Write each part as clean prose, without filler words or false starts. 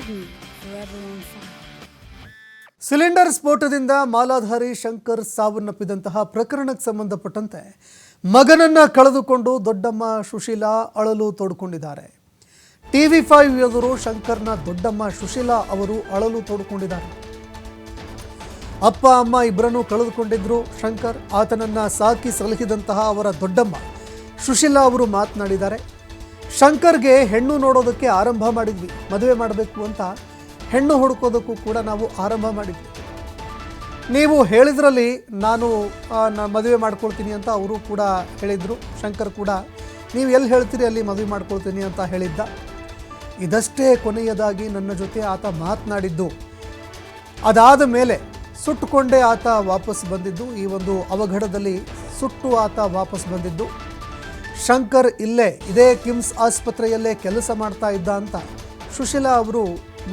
me forever on fire. Cylinder ಸ್ಫೋಟದಿಂದ ಮಾಲಾಧಾರಿ ಶಂಕರ್ ಸಾವನ್ನಪ್ಪಿದಂತಹ ಪ್ರಕರಣಕ್ಕೆ ಸಂಬಂಧಪಟ್ಟಂತೆ ಮಗನನ್ನ ಕಳೆದುಕೊಂಡು ದೊಡ್ಡಮ್ಮ ಸುಶೀಲಾ ಅಳಲು ತೋಡಿಕೊಂಡಿದ್ದಾರೆ. TV5 ಎದುರು ಶಂಕರ್ನ ದೊಡ್ಡಮ್ಮ ಸುಶೀಲಾ ಅವರು ಅಳಲು ತೋಡಿಕೊಂಡಿದ್ದಾರೆ. ಅಪ್ಪ ಅಮ್ಮ ಇಬ್ಬರನ್ನು ಕಳೆದುಕೊಂಡಿದ್ರು ಶಂಕರ್. ಆತನನ್ನ ಸಾಕಿ ಸಲಹಿದಂತಹ ಅವರ ದೊಡ್ಡಮ್ಮ ಸುಶೀಲಾ ಅವರು ಮಾತನಾಡಿದ್ದಾರೆ. ಶಂಕರ್ಗೆ ಹೆಣ್ಣು ನೋಡೋದಕ್ಕೆ ಆರಂಭ ಮಾಡಿದ್ವಿ, ಮದುವೆ ಮಾಡಬೇಕು ಅಂತ ಹೆಣ್ಣು ಹುಡುಕೋದಕ್ಕೂ ಕೂಡ ನಾವು ಆರಂಭ ಮಾಡಿದ್ವಿ. ನೀವು ಹೇಳಿದ್ರಲ್ಲಿ ನಾನು ಮದುವೆ ಮಾಡ್ಕೊಳ್ತೀನಿ ಅಂತ ಅವರು ಕೂಡ ಹೇಳಿದರು. ಶಂಕರ್ ಕೂಡ ನೀವು ಎಲ್ಲಿ ಹೇಳ್ತೀರಿ ಅಲ್ಲಿ ಮದುವೆ ಮಾಡ್ಕೊಳ್ತೀನಿ ಅಂತ ಹೇಳಿದ್ದ. ಇದಷ್ಟೇ ಕೊನೆಯದಾಗಿ ನನ್ನ ಜೊತೆ ಆತ ಮಾತನಾಡಿದ್ದು. ಅದಾದ ಮೇಲೆ ಸುಟ್ಟುಕೊಂಡೇ ಆತ ವಾಪಸ್ ಬಂದಿದ್ದು. ಈ ಒಂದು ಅವಘಡದಲ್ಲಿ ಸುಟ್ಟು ಆತ ವಾಪಸ್ ಬಂದಿದ್ದು. ಶಂಕರ್ ಇದೇ ಕಿಮ್ಸ್ ಆಸ್ಪತ್ರೆಯಲ್ಲೇ ಕೆಲಸ ಮಾಡ್ತಾ ಇದ್ದ ಅಂತ ಸುಶೀಲಾ ಅವರು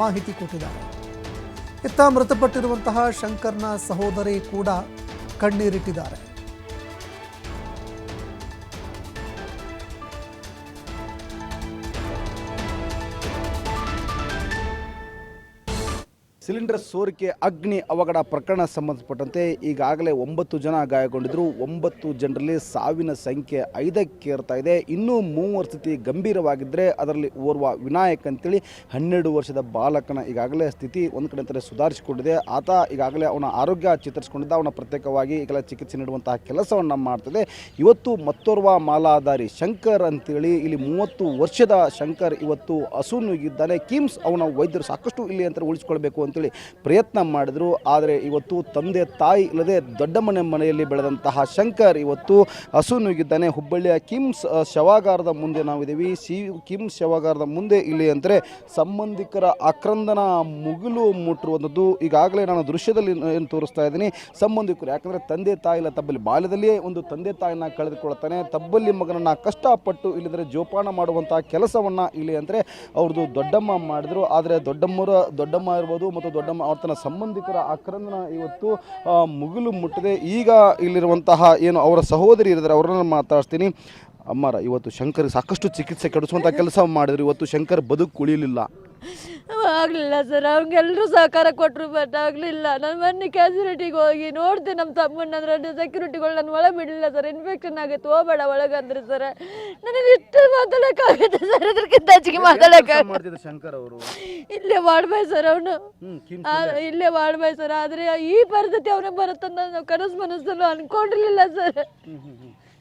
ಮಾಹಿತಿ ಕೊಟ್ಟಿದ್ದಾರೆ. ಇತ್ತ ಮೃತಪಟ್ಟಿರುವಂತಹ ಶಂಕರ್ನ ಸಹೋದರಿ ಕೂಡ ಕಣ್ಣೀರಿಟ್ಟಿದ್ದಾರೆ. ಸಿಲಿಂಡರ್ ಸೋರಿಕೆ ಅಗ್ನಿ ಅವಘಡ ಪ್ರಕರಣ ಸಂಬಂಧಪಟ್ಟಂತೆ ಈಗಾಗಲೇ 9 ಜನ ಗಾಯಗೊಂಡಿದ್ದರು. 9 ಜನರಲ್ಲಿ ಸಾವಿನ ಸಂಖ್ಯೆ 5ಕ್ಕೆ ಏರ್ತಾ ಇದೆ. ಇನ್ನೂ 3 ಸ್ಥಿತಿ ಗಂಭೀರವಾಗಿದ್ದರೆ ಅದರಲ್ಲಿ ಓರ್ವ ವಿನಾಯಕ್ ಅಂತೇಳಿ 12 ವರ್ಷದ ಬಾಲಕನ ಈಗಾಗಲೇ ಸ್ಥಿತಿ ಒಂದು ಕಡೆ ಅಂತಾರೆ ಸುಧಾರಿಸಿಕೊಂಡಿದೆ. ಆತ ಈಗಾಗಲೇ ಅವನ ಆರೋಗ್ಯ ಚೇತರಿಸಿಕೊಂಡಿದ್ದ. ಅವನ ಪ್ರತ್ಯೇಕವಾಗಿ ಈಗಲೇ ಚಿಕಿತ್ಸೆ ನೀಡುವಂತಹ ಕೆಲಸವನ್ನು ಮಾಡ್ತದೆ. ಇವತ್ತು ಮತ್ತೋರ್ವ ಮಾಲಾಧಾರಿ ಶಂಕರ್ ಅಂತೇಳಿ ಇಲ್ಲಿ 30 ವರ್ಷದ ಶಂಕರ್ ಇವತ್ತು ಹಸುನುಗಿದ್ದಾನೆ. ಕಿಮ್ಸ್ ಅವನ ವೈದ್ಯರು ಸಾಕಷ್ಟು ಇಲ್ಲಿ ಅಂತ ಉಳಿಸ್ಕೊಳ್ಬೇಕು ಅಂತೇಳಿ ಪ್ರಯತ್ನ ಮಾಡಿದ್ರು. ಆದರೆ ಇವತ್ತು ತಂದೆ ತಾಯಿ ಇಲ್ಲದೆ ದೊಡ್ಡಮ್ಮನ ಮನೆಯಲ್ಲಿ ಬೆಳೆದಂತಹ ಶಂಕರ್ ಇವತ್ತು ಹಸುನುಗಿದ್ದಾನೆ. ಹುಬ್ಬಳ್ಳಿಯ ಕಿಮ್ಸ್ ಶವಾಗಾರದ ಮುಂದೆ ನಾವಿದ್ದೀವಿ. ಕಿಮ್ಸ್ ಶವಾಗಾರದ ಮುಂದೆ ಇಲ್ಲಿ ಅಂದರೆ ಸಂಬಂಧಿಕರ ಆಕ್ರಂದನ ಮುಗಿಲು ಮುಟ್ಟಿರುವಂಥದ್ದು. ಈಗಾಗಲೇ ನಾನು ದೃಶ್ಯದಲ್ಲಿ ಏನು ತೋರಿಸ್ತಾ ಇದ್ದೀನಿ. ಸಂಬಂಧಿಕರು ಯಾಕಂದರೆ ತಂದೆ ತಾಯಿ ಇಲ್ಲ ತಬ್ಬಲಿ ಬಾಲ್ಯದಲ್ಲಿಯೇ ಒಂದು ತಂದೆ ತಾಯಿನ ಕಳೆದುಕೊಳ್ತಾನೆ. ತಬ್ಬಲಿ ಮಗನನ್ನು ಕಷ್ಟಪಟ್ಟು ಇಲ್ಲಿಂದರೆ ಜೋಪಾನ ಮಾಡುವಂತಹ ಕೆಲಸವನ್ನು ಇಲ್ಲಿ ಅಂದರೆ ಅವ್ರದ್ದು ದೊಡ್ಡಮ್ಮ ಮಾಡಿದ್ರು. ಆದರೆ ದೊಡ್ಡಮ್ಮ ಇರ್ಬೋದು ಮತ್ತು ದೊಡ್ಡಮ್ಮ ಅವ್ರ ತನ್ನ ಸಂಬಂಧಿಕರ ಆಕ್ರಂದನ ಇವತ್ತು ಮುಗಿಲು ಮುಟ್ಟಿದೆ. ಈಗ ಇಲ್ಲಿರುವಂತಹ ಏನು ಅವರ ಸಹೋದರಿ ಇರಿದ್ದಾರೆ ಅವರನ್ನು ಮಾತಾಡ್ತೀನಿ. ಅಮ್ಮಾರ, ಇವತ್ತು ಶಂಕರ್ ಸಾಕಷ್ಟು ಚಿಕಿತ್ಸೆ ಕೆಡಿಸುವಂಥ ಕೆಲಸ ಮಾಡಿದ್ರು. ಇವತ್ತು ಶಂಕರ್ ಬದುಕು ಉಳಿಯಲಿಲ್ಲ. ಆಗಲಿಲ್ಲ ಸರ್. ಅವ್ರಿಗೆಲ್ಲರೂ ಸಹಕಾರ ಕೊಟ್ಟರು, ಬಟ್ ಆಗಲಿಲ್ಲ. ನಾನು ಮೊನ್ನೆ ಕ್ಯಾಸುಲಿಟಿಗೆ ಹೋಗಿ ನೋಡ್ದೆ ನಮ್ಮ ತಮ್ಮನ ಅಂದ್ರೆ ಸೆಕ್ಯೂರಿಟಿಗಳು ನಾನು ಒಳಗೆ ಬಿಡಲಿಲ್ಲ ಸರ್. ಇನ್ಫೆಕ್ಷನ್ ಆಗುತ್ತೆ, ಹೋಗಬೇಡ ಒಳಗಂದ್ರೆ ಸರ್. ನನಗೆ ಇಷ್ಟು ಮಾತಾಡೋಕ್ಕಾಗುತ್ತೆ ಸರ್, ಅದಕ್ಕಿಂತ ಹೆಚ್ಚಿಗೆ ಮಾತಾಡೋಕ್ಕಾಗುತ್ತೆ. ಶಂಕರ್ ಅವರು ಇಲ್ಲೇ ಮಾಡ್ಬಾಯ್ ಸರ್, ಅವನು ಇಲ್ಲೇ ಮಾಡ್ಬಾಯ್ ಸರ್. ಆದರೆ ಈ ಪರಿಸ್ಥಿತಿ ಅವನಿಗೆ ಬರುತ್ತಂತ ನಾವು ಮನಸ್ಸಲ್ಲೂ ಅನ್ಕೊಂಡಿರ್ಲಿಲ್ಲ ಸರ್.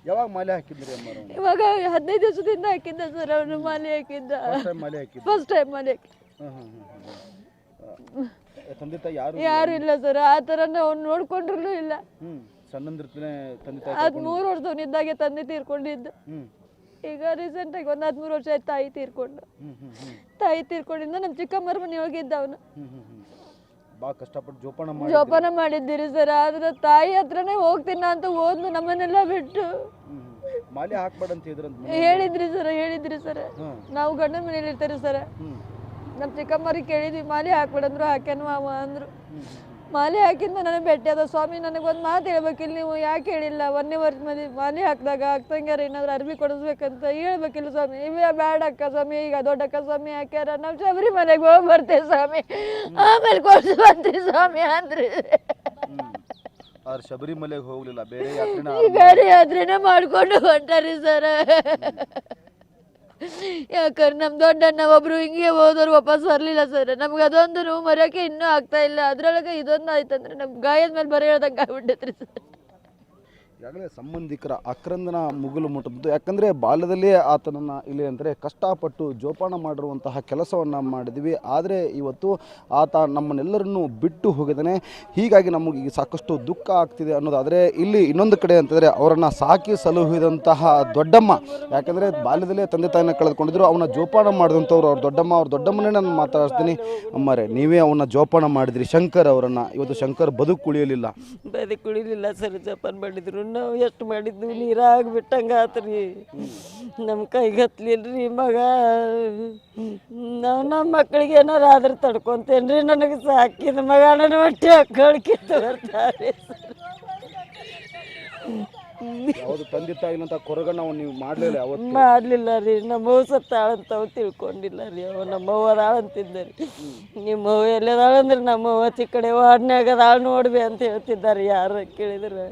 ಯಾವಾಗ ಮಾಲೆ ಹಾಕಿದ್ರಿ ಅಮ್ಮ? ಇವಾಗ 15 ದಿವಸದಿಂದ ಹಾಕಿದ್ದ ಸರ್. ಅವನು ಮಾಲೆ ಹಾಕಿದ್ದ ಫಸ್ಟ್ ಟೈಮ್ ಮಾಲೆ ಹಾಕಿ. ತಂದೆ ತಾಯಿ ಯಾರು ಇಲ್ಲ ಸರ್. ಆ ಥರ ಅವ್ನು ನೋಡ್ಕೊಂಡ್ರೂ ಇಲ್ಲ. ಅದು 3 ವರ್ಷದವನಿದ್ದಾಗೆ ತಂದೆ ತೀರ್ಕೊಂಡಿದ್ದು. ಈಗ ರೀಸೆಂಟಾಗಿ ಒಂದು 13 ವರ್ಷ ಆಯ್ತು ತಾಯಿ ತೀರ್ಕೊಂಡು. ತಾಯಿ ತೀರ್ಕೊಂಡಿಂದ ನಮ್ಮ ಚಿಕ್ಕಮ್ಮರ ಮನೆ ಹೋಗಿದ್ದ ಅವನು. ಜೋಪಾನ ಮಾಡಿದ್ದೀರಿ ಸರ್. ಆದ್ರೆ ತಾಯಿ ಹತ್ರನೇ ಹೋಗ್ತೀನ ಅಂತ ಹೋದ್ನು ನಮ್ಮನ್ನೆಲ್ಲ ಬಿಟ್ಟು. ಹೇಳಿದ್ರಿ ಸರ್. ನಾವು ಗಂಡನ ಮನೇಲಿ ಇರ್ತಾರೆ ಸರ್. ನಮ್ಮ ಚಿಕ್ಕಮ್ಮರಿಗೆ ಕೇಳಿದ್ವಿ, ಮಾಲೆ ಹಾಕ್ಬಿಡಂದ್ರು. ಹಾಕ್ಯಾನು ಅವ ಅಂದ್ರು. ಮಾಲೆ ಹಾಕಿಂದ ನನಗೆ ಭೇಟಿ ಅದ. ಸ್ವಾಮಿ ನನಗೊಂದು ಮಾತು ಹೇಳ್ಬೇಕಿಲ್ಲ, ನೀವು ಯಾಕೆ ಹೇಳಿಲ್ಲ? 1ನೇ ವರ್ಷ ಮಾಲೆ ಹಾಕಿದಾಗ ಅಕ್ಕಂಗಾರ ಏನಾದ್ರು ಅರ್ಬಿ ಕೊಡಿಸ್ಬೇಕಂತ ಹೇಳ್ಬೇಕಿಲ್ಲ ಸ್ವಾಮಿ. ಇವೇ ಬೇಡ ಅಕ್ಕ ಸ್ವಾಮಿ, ಈಗ ದೊಡ್ಡಕ್ಕ ಸ್ವಾಮಿ ಹಾಕ್ಯಾರ, ನಾವು ಶಬರಿಮಲೆಗೆ ಹೋಗಿ ಬರ್ತೇವೆ ಸ್ವಾಮಿ, ಆಮೇಲೆ ಕೊಡ್ಸು ಬಂದ್ರಿ ಸ್ವಾಮಿ ಅಂದ್ರಿ. ಶಬರಿಮಲೆಗೆ ಹೋಗ್ಲಿಲ್ಲ, ಬೇರೆ ಯಾತ್ರೆನೇ ಮಾಡ್ಕೊಂಡು ಹೊಂಟಾರಿ ಸರ್. ಯಾಕಂದ್ರೆ ನಮ್ಮ ದೊಡ್ಡಣ್ಣ ಒಬ್ರು ಹಿಂಗೆ ಹೋದವ್ರು ವಾಪಸ್ ಬರಲಿಲ್ಲ ಸರ್. ನಮ್ಗೆ ಅದೊಂದು ನೋವು ಮರೆಯೋಕೆ ಇನ್ನೂ ಆಗ್ತಾ ಇಲ್ಲ. ಅದ್ರೊಳಗೆ ಇದೊಂದು ಆಯ್ತಂದ್ರೆ ನಮ್ಮ ಗಾಯದ ಮೇಲೆ ಬರೀ ಹೇಳ್ದಂಗೆ ಆಗ್ಬಿಟ್ಟೈತ್ರಿ ಸರ್. ಈಗಾಗಲೇ ಸಂಬಂಧಿಕರ ಆಕ್ರಂದನ ಮುಗಿಲು ಮುಟ್ಟದ್ದು. ಯಾಕಂದರೆ ಬಾಲ್ಯದಲ್ಲಿಯೇ ಆತನನ್ನು ಇಲ್ಲಿ ಅಂದರೆ ಕಷ್ಟಪಟ್ಟು ಜೋಪಾನ ಮಾಡಿರುವಂತಹ ಕೆಲಸವನ್ನು ಮಾಡಿದ್ವಿ. ಆದರೆ ಇವತ್ತು ಆತ ನಮ್ಮನ್ನೆಲ್ಲರನ್ನೂ ಬಿಟ್ಟು ಹೋಗಿದ್ದಾನೆ. ಹೀಗಾಗಿ ನಮಗೆ ಸಾಕಷ್ಟು ದುಃಖ ಆಗ್ತಿದೆ ಅನ್ನೋದಾದರೆ, ಇಲ್ಲಿ ಇನ್ನೊಂದು ಕಡೆ ಅಂತಂದರೆ ಅವರನ್ನು ಸಾಕಿ ಸಲುಹಿದಂತಹ ದೊಡ್ಡಮ್ಮ, ಯಾಕಂದರೆ ಬಾಲ್ಯದಲ್ಲೇ ತಂದೆ ತಾಯಿನ ಕಳೆದುಕೊಂಡಿದ್ರು, ಅವನ ಜೋಪಾನ ಮಾಡಿದಂಥವ್ರು ಅವ್ರ ದೊಡ್ಡಮ್ಮನೇ ನಾನು ಮಾತಾಡ್ತೀನಿ. ಅಮ್ಮರೇ, ನೀವೇ ಅವನ್ನ ಜೋಪಾನ ಮಾಡಿದ್ರಿ ಶಂಕರ್ ಅವರನ್ನು. ಇವತ್ತು ಶಂಕರ್ ಬದುಕು ಉಳಿಯಲಿಲ್ಲ ಸರ್. ಜೋಪಾನ ಮಾಡಿದ್ರು, ನಾವು ಎಷ್ಟು ಮಾಡಿದ್ವಿ ನೀರಾಗಿ ಬಿಟ್ಟಂಗೆ ಆತ್ರಿ. ನಮ್ಮ ಕೈಗೆ ಹತ್ಲಿಲ್ರಿ ಮಗ. ನಾವು ನಮ್ಮ ಮಕ್ಕಳಿಗೆ ಏನಾರು ಆದ್ರೆ ತಡ್ಕೊತೇನ್ರಿ. ನನಗೆ ಸಾಕಿದ ಮಗ ನನ್ನ ಹೊಟ್ಟೆ ಹಾಕೊಳ್ಕಿತ್ತು ಬರ್ತಾರೆ. ಯಾವುದು ತಂದೆ ತಾಯಿ ಅಂತ ಕೊರಗಣ್ಣ ನೀವು ಮಾಡಲಿಲ್ಲ ಯಾವತ್ತು ಮಾಡಲಿಲ್ಲ ರೀ ನಮ್ಮವ್ವ ಸತ್ತಾಳಂತವ್ ತಿಳ್ಕೊಂಡಿಲ್ಲ ರೀ ಅವ ನಮ್ಮವ್ವ ಅದಾಳ ಅಂತಿದ್ದ ರೀ ನಿಮ್ಮವ್ವ ಎಲ್ಲದಾಳ ಅಂದ್ರೆ ನಮ್ಮವ್ವ ಚಿಕ್ಕಡೆ ವಾರ್ಡ್ನ್ಯಾಗ ಅದಾಳ ನೋಡ್ಬಿ ಅಂತ ಹೇಳ್ತಿದ್ದಾರೆ ಯಾರು ಕೇಳಿದ್ರೆ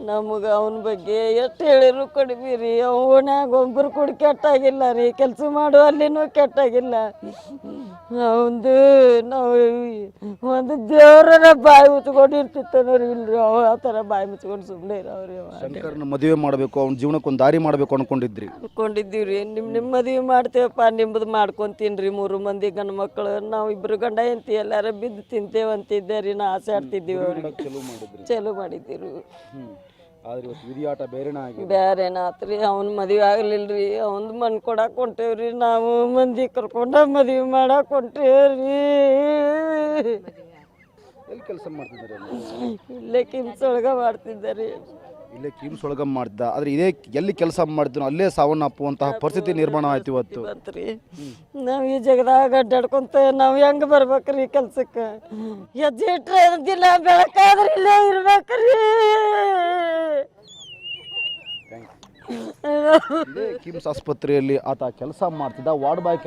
ನಮಗೆ ಅವನ ಬಗ್ಗೆ ಎಷ್ಟು ಹೇಳಿದ್ರು ಕಡಿಮೆ ರೀ ಅವನ್ಯಾಗ ಒಬ್ಬರು ಕೂಡ ಕೆಟ್ಟಾಗಿಲ್ಲ ರೀ ಕೆಲಸ ಮಾಡು ಅಲ್ಲಿನೂ ಕೆಟ್ಟಾಗಿಲ್ಲ ಅವಂದು ನಾವು ಒಂದು ದೇವ್ರನ್ನ ಬಾಯಿ ಮುಚ್ಕೊಂಡಿರ್ತಿತ್ತು ನೋಡ್ರಿ ಇಲ್ರಿ ಅವ ಆ ಥರ ಬಾಯಿ ಮುಚ್ಕೊಂಡು ಸುಮ್ಮನೆ ಇರೋವ್ರಿ ಶಂಕರ್ನ ಮದುವೆ ಮಾಡಬೇಕು ಅವ್ನ ಜೀವನಕ್ಕೆ ಒಂದು ದಾರಿ ಮಾಡಬೇಕು ಅನ್ಕೊಂಡಿದ್ರಿ ಅನ್ಕೊಂಡಿದ್ದೀವಿ ರೀ ನಿಮ್ಮ ಮದುವೆ ಮಾಡ್ತೇವಪ್ಪ ನಿಮ್ಮದು ಮಾಡ್ಕೊತೀನಿ ರೀ 3 ಮಂದಿ ಗಂಡು ಮಕ್ಕಳು ನಾವು ಇಬ್ಬರು ಗಂಡ ಹೆಂಡತಿ ಎಲ್ಲಾರ ಬಿದ್ದು ತಿಂತೇವಂತಿದ್ದೆ ರೀ ನಾ ಆಸೆ ಆಡ್ತಿದ್ದೀವಿ ಅವ್ರಿಗೆ ಚಲೋ ಮಾಡಿದ್ದೀವಿ ಆದ್ರೆ ಇವತ್ತು ವಿಧಿಯಾಟ ಬೇರೆನ ಆಗಿದೆ ಬೇರೆನಾತ್ರಿ ಅವ್ನ ಮದುವೆ ಆಗಲಿಲ್ಲ ರೀ ಅವ್ನ ಮಣ್ಣು ಕೊಡಕ್ಕೆ ಹೊಂಟೇವ್ರಿ ನಾವು ಮಂದಿ ಕರ್ಕೊಂಡ ಮದುವೆ ಮಾಡಕ್ಕೆ ಹೊಂಟೇವ್ರಿ ಎಲ್ಲಿ ಕೆಲಸ ಮಾಡ್ತಿದ್ದಾರೆ ಇಲ್ಲೇ ಕಿಮ್ಸೊಳಗೆ ಮಾಡ್ತಿದ್ದಾರೆ ಇಲ್ಲೇ ಕಿಮ್ಸ್ ಒಳಗ ಮಾಡ್ದ ಆದ್ರೆ ಇದೇ ಎಲ್ಲಿ ಕೆಲಸ ಮಾಡಿದ್ನೋ ಅಲ್ಲೇ ಸಾವನ್ನಪ್ಪುವಂತಹ ಪರಿಸ್ಥಿತಿ ನಿರ್ಮಾಣ ಆಯ್ತು ಇವತ್ತು ಬಂತ್ರಿ ನಾವು ಈ ಜಗದಾಗ ಅಡ್ಡಾಡ್ಕೊಂತ ನಾವು ಹೆಂಗೆ ಬರ್ಬೇಕ್ರಿ ಕೆಲ್ಸಕ್ಕೆ ಹೆಜ್ಜೆ ಇಟ್ರೆ ದಿನ ಬೆಳಕಾದ್ರೆ ಇಲ್ಲೇ ಇರ್ಬೇಕ್ರಿ ಕಿಮ್ಸ್ ಆಸ್ಪತ್ರೆಯಲ್ಲಿ ಆತ ಕೆಲಸ ಮಾಡ್ತಿದ್ದ ವಾರ್ಡ್ ಬಾಯ್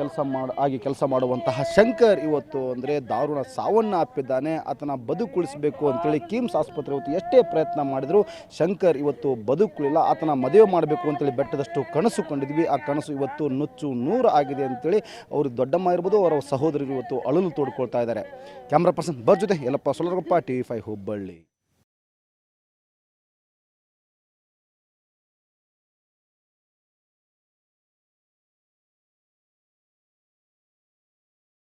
ಕೆಲಸ ಮಾಡುವಂತಹ ಶಂಕರ್ ಇವತ್ತು ಅಂದರೆ ದಾರುಣ ಸಾವನ್ನ ಅಪ್ಪಿದ್ದಾನೆ ಆತನ ಬದುಕುಳಿಸಬೇಕು ಅಂತೇಳಿ ಕಿಮ್ಸ್ ಆಸ್ಪತ್ರೆ ಇವತ್ತು ಎಷ್ಟೇ ಪ್ರಯತ್ನ ಮಾಡಿದ್ರು ಶಂಕರ್ ಇವತ್ತು ಬದುಕುಳಿಲ್ಲ ಆತನ ಮದುವೆ ಮಾಡಬೇಕು ಅಂತೇಳಿ ಬೆಟ್ಟದಷ್ಟು ಕನಸು ಕಂಡಿದ್ವಿ ಆ ಕನಸು ಇವತ್ತು ನುಚ್ಚು ನೂರು ಆಗಿದೆ ಅಂತೇಳಿ ಅವರು ದೊಡ್ಡಮ್ಮ ಇರ್ಬೋದು ಅವರ ಸಹೋದರರು ಇವತ್ತು ಅಳಲು ತೋಡ್ಕೊಳ್ತಾ ಇದ್ದಾರೆ ಕ್ಯಾಮ್ರಾ ಪರ್ಸನ್ ಜೊತೆ ಯಲ್ಲಪ್ಪ ಸೊಲರಗೊಪ್ಪ TV5 ಹುಬ್ಬಳ್ಳಿ.